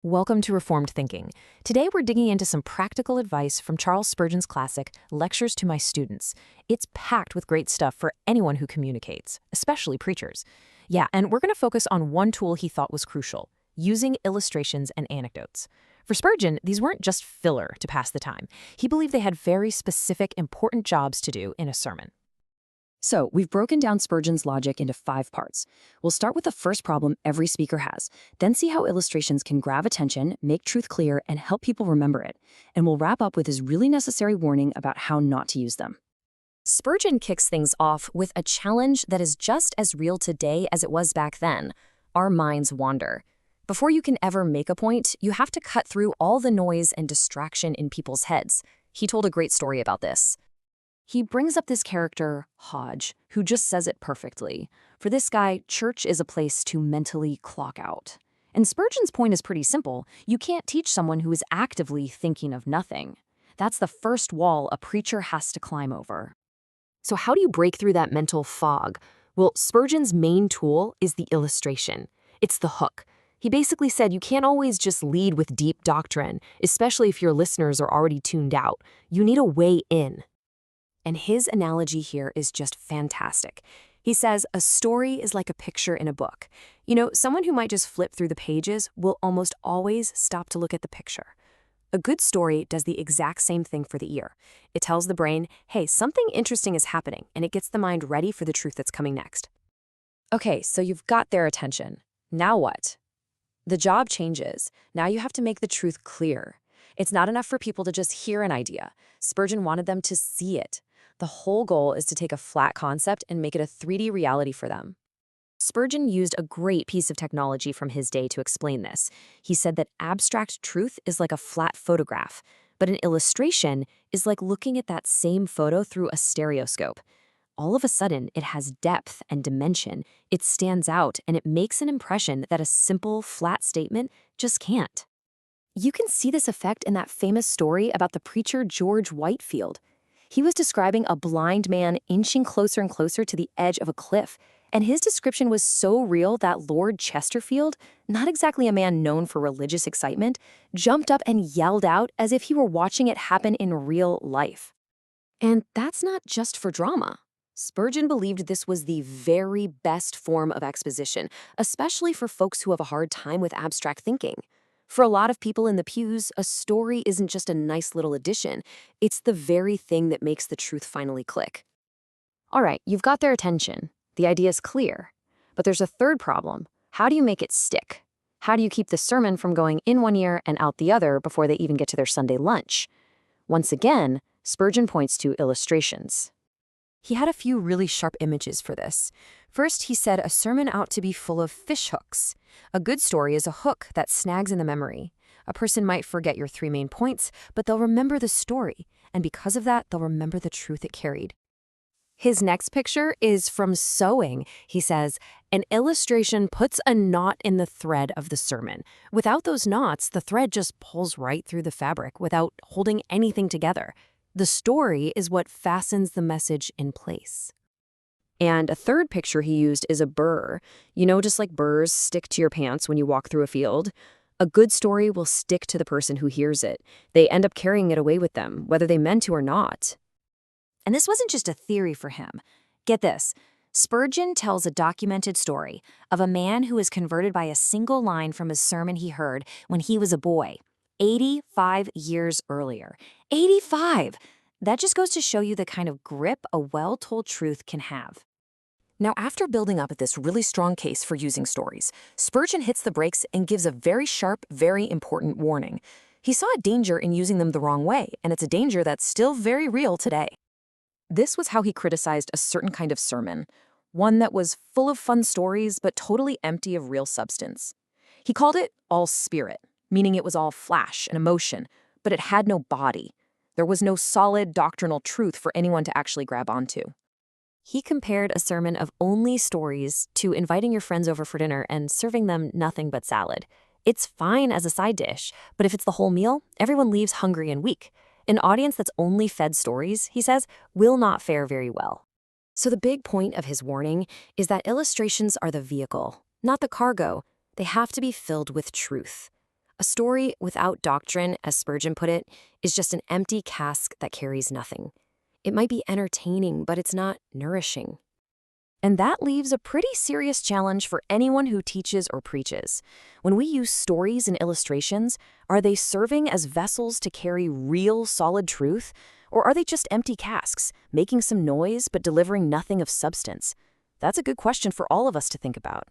Welcome to Reformed Thinking. Today we're digging into some practical advice from Charles Spurgeon's classic, Lectures to My Students. It's packed with great stuff for anyone who communicates, especially preachers. Yeah, and we're going to focus on one tool he thought was crucial, using illustrations and anecdotes. For Spurgeon, these weren't just filler to pass the time. He believed they had very specific, important jobs to do in a sermon. So, we've broken down Spurgeon's logic into 5 parts. We'll start with the first problem every speaker has, then see how illustrations can grab attention, make truth clear, and help people remember it. And we'll wrap up with his really necessary warning about how not to use them. Spurgeon kicks things off with a challenge that is just as real today as it was back then. Our minds wander. Before you can ever make a point, you have to cut through all the noise and distraction in people's heads. He told a great story about this. He brings up this character, Hodge, who just says it perfectly. For this guy, church is a place to mentally clock out. And Spurgeon's point is pretty simple. You can't teach someone who is actively thinking of nothing. That's the first wall a preacher has to climb over. So how do you break through that mental fog? Well, Spurgeon's main tool is the illustration. It's the hook. He basically said you can't always just lead with deep doctrine, especially if your listeners are already tuned out. You need a way in. And his analogy here is just fantastic. He says a story is like a picture in a book. You know, someone who might just flip through the pages will almost always stop to look at the picture. A good story does the exact same thing for the ear. It tells the brain, hey, something interesting is happening, and it gets the mind ready for the truth that's coming next. Okay, so you've got their attention. Now what? The job changes. Now you have to make the truth clear. It's not enough for people to just hear an idea. Spurgeon wanted them to see it. The whole goal is to take a flat concept and make it a 3D reality for them. Spurgeon used a great piece of technology from his day to explain this. He said that abstract truth is like a flat photograph, but an illustration is like looking at that same photo through a stereoscope. All of a sudden, it has depth and dimension. It stands out, and it makes an impression that a simple, flat statement just can't. You can see this effect in that famous story about the preacher George Whitefield. He was describing a blind man inching closer and closer to the edge of a cliff, and his description was so real that Lord Chesterfield, not exactly a man known for religious excitement, jumped up and yelled out as if he were watching it happen in real life. And that's not just for drama. Spurgeon believed this was the very best form of exposition, especially for folks who have a hard time with abstract thinking. For a lot of people in the pews, a story isn't just a nice little addition. It's the very thing that makes the truth finally click. All right, you've got their attention. The idea is clear. But there's a third problem. How do you make it stick? How do you keep the sermon from going in one ear and out the other before they even get to their Sunday lunch? Once again, Spurgeon points to illustrations. He had a few really sharp images for this. First, he said a sermon ought to be full of fish hooks. A good story is a hook that snags in the memory. A person might forget your 3 main points, but they'll remember the story, and because of that, they'll remember the truth it carried. His next picture is from sewing. He says, an illustration puts a knot in the thread of the sermon. Without those knots, the thread just pulls right through the fabric without holding anything together. The story is what fastens the message in place. And a third picture he used is a burr. You know, just like burrs stick to your pants when you walk through a field. A good story will stick to the person who hears it. They end up carrying it away with them, whether they meant to or not. And this wasn't just a theory for him. Get this. Spurgeon tells a documented story of a man who was converted by a single line from a sermon he heard when he was a boy, 85 years earlier. 85! That just goes to show you the kind of grip a well-told truth can have. Now, after building up this really strong case for using stories, Spurgeon hits the brakes and gives a very sharp, very important warning. He saw a danger in using them the wrong way, and it's a danger that's still very real today. This was how he criticized a certain kind of sermon, one that was full of fun stories but totally empty of real substance. He called it all spirit, meaning it was all flash and emotion, but it had no body. There was no solid doctrinal truth for anyone to actually grab onto. He compared a sermon of only stories to inviting your friends over for dinner and serving them nothing but salad. It's fine as a side dish, but if it's the whole meal, everyone leaves hungry and weak. An audience that's only fed stories, he says, will not fare very well. So the big point of his warning is that illustrations are the vehicle, not the cargo. They have to be filled with truth. A story without doctrine, as Spurgeon put it, is just an empty cask that carries nothing. It might be entertaining, but it's not nourishing. And that leaves a pretty serious challenge for anyone who teaches or preaches. When we use stories and illustrations, are they serving as vessels to carry real, solid truth? Or are they just empty casks, making some noise but delivering nothing of substance? That's a good question for all of us to think about.